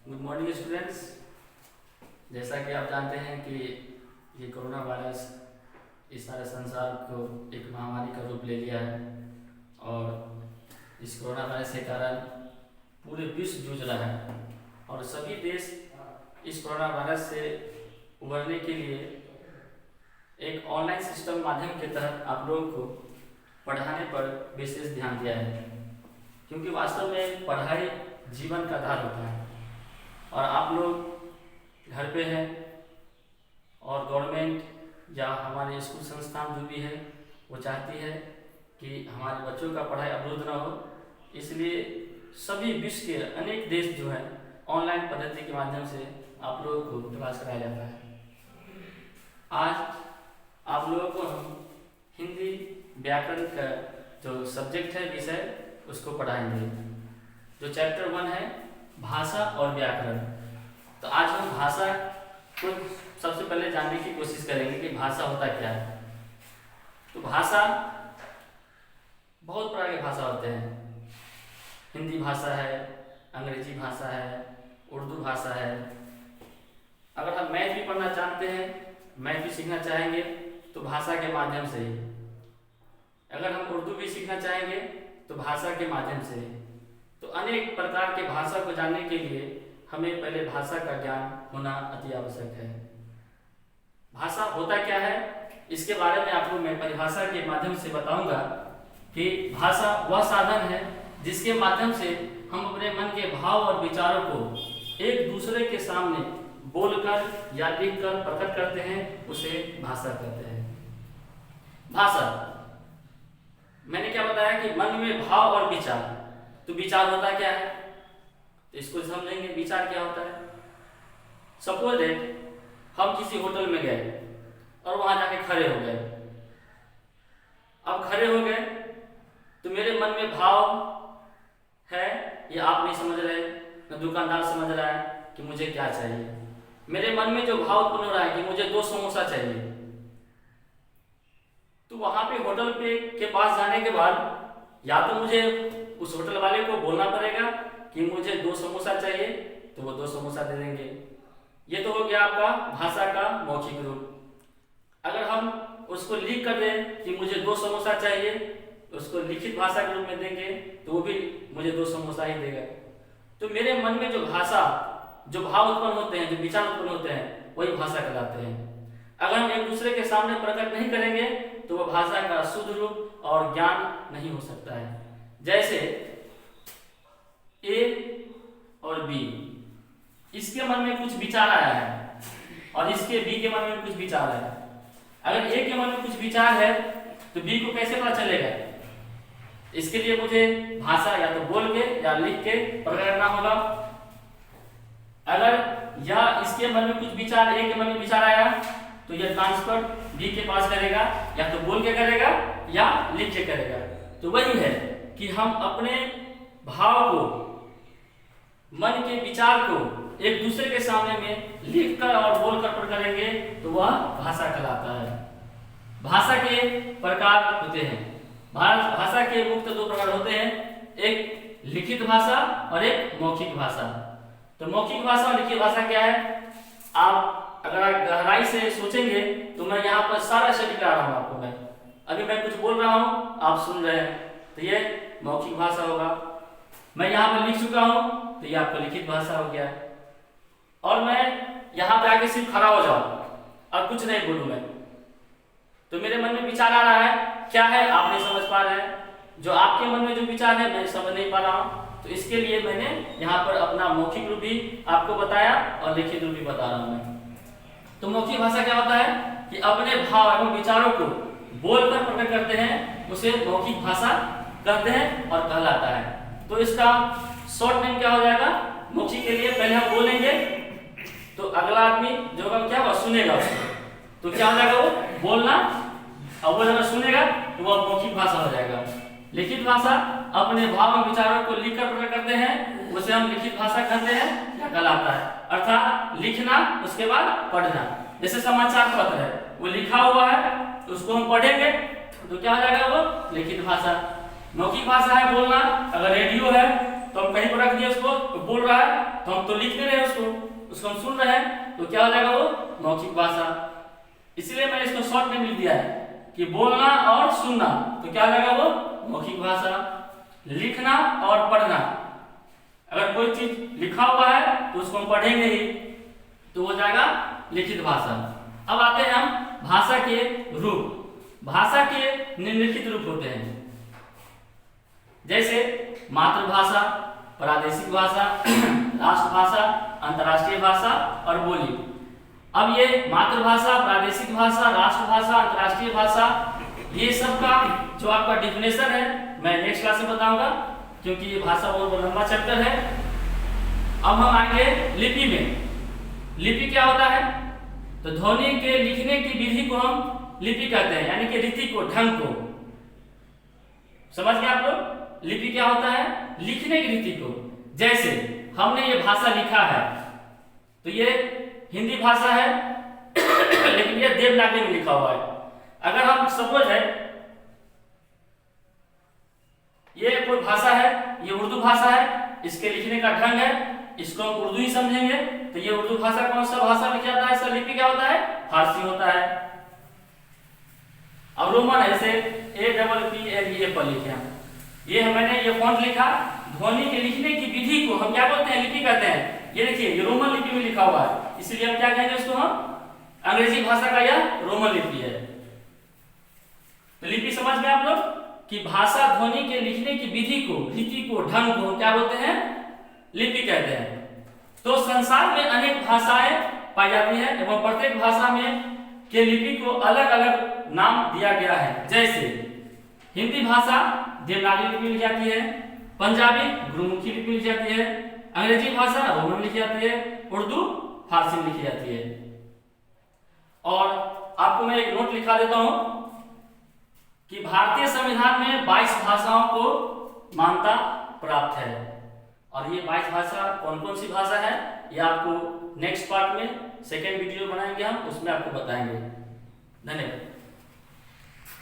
Good morning students. जैसा कि आप जानते हैं कि ये कोरोना वायरस इस सारे संसार को एक महामारी का रूप ले लिया है और इस कोरोना वायरस के कारण पूरे विश्व जूझ रहा है और सभी देश इस कोरोना वायरस से उबरने के लिए एक ऑनलाइन सिस्टम माध्यम के तहत आप लोगों को पढ़ाने पर विशेष ध्यान दिया है, क्योंकि वास्तव में पढ़ाई जीवन का आधार होता है और आप लोग घर पे हैं और गवर्नमेंट या हमारे स्कूल संस्थान जो भी है वो चाहती है कि हमारे बच्चों का पढ़ाई अवरुद्ध ना हो। इसलिए सभी विश्व के अनेक देश जो है ऑनलाइन पद्धति के माध्यम से आप लोगों को क्लास कराया जाता है। आज आप लोगों को हम हिंदी व्याकरण का जो सब्जेक्ट है विषय उसको पढ़ाएंगे, जो चैप्टर 1 है भाषा और व्याकरण। तो आज हम भाषा को सबसे पहले जानने की कोशिश करेंगे कि भाषा होता क्या है। तो भाषा बहुत प्रकार की भाषा होते हैं। हिंदी भाषा है, अंग्रेजी भाषा है, उर्दू भाषा है। अगर हम मैथ भी पढ़ना चाहते हैं, मैथ भी सीखना चाहेंगे तो भाषा के माध्यम से ही। अगर हम उर्दू भी सीखना चाहेंगे तो भाषा के माध्यम से ही। तो अनेक प्रकार के भाषा को जानने के लिए हमें पहले भाषा का ज्ञान होना अति आवश्यक है। भाषा होता क्या है इसके बारे में आपको मैं परिभाषा के माध्यम से बताऊंगा कि भाषा वह साधन है जिसके माध्यम से हम अपने मन के भाव और विचारों को एक दूसरे के सामने बोलकर या लिखकर प्रकट करते हैं, उसे भाषा कहते हैं। भाषा मैंने क्या बताया कि मन में भाव और विचार। तो विचार होता क्या है तो इसको समझेंगे विचार क्या होता है। सपोज दैट हम किसी होटल में गए और वहां जाके खड़े हो गए। अब खड़े हो गए तो मेरे मन में भाव है, ये आप नहीं समझ रहे, न दुकानदार समझ रहा है कि मुझे क्या चाहिए। मेरे मन में जो भाव उत्पन्न हो रहा है कि मुझे 2 समोसा चाहिए। तो वहां पे होटल पे के पास जाने के बाद या तो मुझे उस होटल वाले को बोलना पड़ेगा कि मुझे 2 समोसा चाहिए, तो वो 2 समोसा दे देंगे। ये तो हो गया आपका भाषा का मौखिक रूप। अगर हम उसको लिख कर दें कि मुझे 2 समोसा चाहिए, उसको लिखित भाषा के रूप में देंगे तो वो भी मुझे 2 समोसा ही देगा। तो मेरे मन में जो भाषा, जो भाव उत्पन्न होते हैं, जो विचार उत्पन्न होते हैं, वही भाषा कहलाते हैं। अगर हम एक दूसरे के सामने प्रकट नहीं करेंगे तो वह भाषा का शुद्ध रूप और ज्ञान नहीं हो सकता है। जैसे ए और बी, इसके मन में कुछ विचार आया है और इसके बी के मन में कुछ विचार है। अगर ए के मन में कुछ विचार है तो बी को कैसे पता चलेगा? इसके लिए मुझे भाषा या तो बोल के या लिख के प्रकट करना होगा। अगर या इसके मन में कुछ विचार, ए के मन में विचार आया तो यह ट्रांसफर बी के पास करेगा, या तो बोल के करेगा या लिख के करेगा। तो वही है कि हम अपने भाव को, मन के विचार को एक दूसरे के सामने में लिखकर और बोलकर प्रकट करेंगे तो वह भाषा कहलाता है। भाषा के प्रकार होते हैं। भाषा के मुख्य 2 प्रकार होते हैं, एक लिखित भाषा और एक मौखिक भाषा। तो मौखिक भाषा और लिखित भाषा क्या है? आप अगर गहराई से सोचेंगे तो मैं यहाँ पर सारा शब्द ला रहा हूँ आपको। मैं अभी मैं कुछ बोल रहा हूँ, आप सुन रहे हैं, तो ये मौखिक भाषा होगा। मैं यहाँ पर लिख चुका हूँ तो ये आपका लिखित भाषा हो गया। और मैं यहाँ पे आके सिर्फ खड़ा हो जाऊँ और कुछ नहीं बोलूँ मैं, तो मेरे मन में विचार आ रहा है, क्या है आप नहीं समझ पा रहे हैं। जो आपके मन में जो विचार है मैं समझ नहीं पा रहा हूँ। तो इसके लिए मैंने यहाँ पर अपना मौखिक रूप भी आपको बताया और लिखित रूप भी बता रहा हूँ मैं। तो मौखिक भाषा क्या होता है कि अपने भाव एवं विचारों को बोलकर प्रकट करते हैं, उसे मौखिक भाषा कहते हैं और कहलाता है। तो इसका शॉर्ट नेम क्या हो जाएगा? मौखिक के लिए पहले हम बोलेंगे तो अगला आदमी जो होगा क्या होगा, सुनेगा उसको, तो क्या हो जाएगा? वो बोलना, और वो जब सुनेगा तो वह मौखिक भाषा हो जाएगा। लिखित भाषा अपने भाव और विचारों को लिखकर प्रकट करते हैं, उसे हम लिखित भाषा कहते हैं या कहलाता है। अर्थात लिखना उसके बाद पढ़ना। जैसे समाचार पत्र है, वो लिखा हुआ है तो उसको हम पढ़ेंगे तो क्या हो जाएगा? वो लिखित भाषा। मौखिक भाषा है बोलना। अगर रेडियो है तो हम कहीं पर रख दिए उसको, तो बोल रहा है तो हम तो लिख नहीं रहे उसको हम सुन रहे हैं, तो क्या हो जाएगा वो मौखिक भाषा। इसलिए मैंने इसको शॉर्ट में लिख दिया है कि बोलना और सुनना, तो क्या हो जाएगा वो मौखिक भाषा। लिखना और पढ़ना, अगर कोई चीज लिखा हुआ है तो उसको हम पढ़ेंगे ही, तो हो जाएगा लिखित भाषा। अब आते हैं हम भाषा के रूप। भाषा के निम्नलिखित रूप होते हैं, जैसे मातृभाषा, प्रादेशिक भाषा, राष्ट्रभाषा, अंतर्राष्ट्रीय भाषा और बोली। अब ये मातृभाषा, प्रादेशिक भाषा, राष्ट्रभाषा, अंतर्राष्ट्रीय भाषा, ये सब का जो आपका डिफिनेशन है मैं नेक्स्ट क्लास में बताऊंगा, क्योंकि ये भाषा बहुत लंबा चैप्टर है। अब हम आएंगे लिपि में। लिपि क्या होता है? तो ध्वनि के लिखने की विधि को हम लिपि कहते हैं, यानी कि रीति को, ढंग को। समझ गए आप लोग? लिपि क्या होता है? लिखने की रीति को। जैसे हमने ये भाषा लिखा है, तो ये हिंदी भाषा है लेकिन ये देवनागरी में लिखा हुआ है। अगर हम सपोज है ये कोई भाषा है, ये उर्दू भाषा है, इसके लिखने का ढंग है, इसको हम उर्दू ही समझेंगे, तो ये उर्दू भाषा कौन सा भाषा लिखा जाता है? इसका लिपि क्या होता है? फारसी होता है। अब रोमन ऐसे APPLE पर लिखे हैं, ये मैंने ये फॉन्ट लिखा। ध्वनि के लिखने की विधि को हम क्या बोलते हैं? लिपि कहते हैं। ये देखिए ये रोमन लिपि में लिखा हुआ है, इसलिए हम क्या कहेंगे इसको? हम अंग्रेजी भाषा का यह रोमन लिपि है। तो लिपि समझ गए आप लोग कि भाषा ध्वनि के लिखने की विधि को, रीति को, ढंग को क्या बोलते हैं? लिपि कहते हैं। तो संसार में अनेक भाषाएं पाई जाती हैं एवं प्रत्येक भाषा में के लिपि को अलग अलग नाम दिया गया है। जैसे हिंदी भाषा देवनागरी लिपि लिखी जाती है, पंजाबी गुरुमुखी लिपि लिखी जाती है, अंग्रेजी भाषा रोमन लिखी जाती है, उर्दू फारसी में लिखी जाती है। और आपको मैं एक नोट लिखा देता हूं कि भारतीय संविधान में 22 भाषाओं को मान्यता प्राप्त है। और ये 22 भाषा कौन कौन सी भाषा है, ये आपको नेक्स्ट पार्ट में सेकेंड वीडियो बनाएंगे हम, उसमें आपको बताएंगे। धन्यवाद।